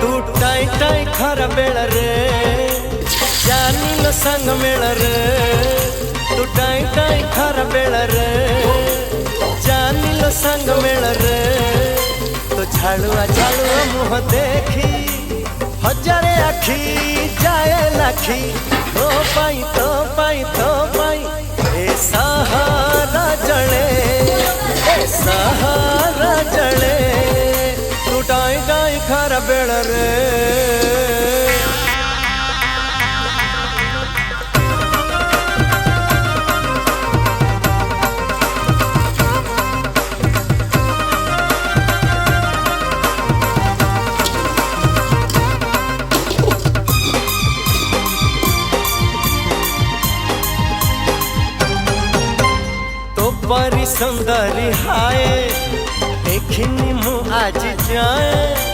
तू tie tie खरा bell रे जानी लो संग मेल रे तू टाई टाई खरा बेल रे जानी लो संग मेल रे तो झाड़ुआ झाड़ुआ मुँह देखी हजारे आखी जाए लाखी तो पाई तो पाई तो पाई ए सहारा जड़े ए सहारा जड़े तू टाई टाई खरा बेल रे। बड़ी सुंदरी हाय देखनी मु आज जाए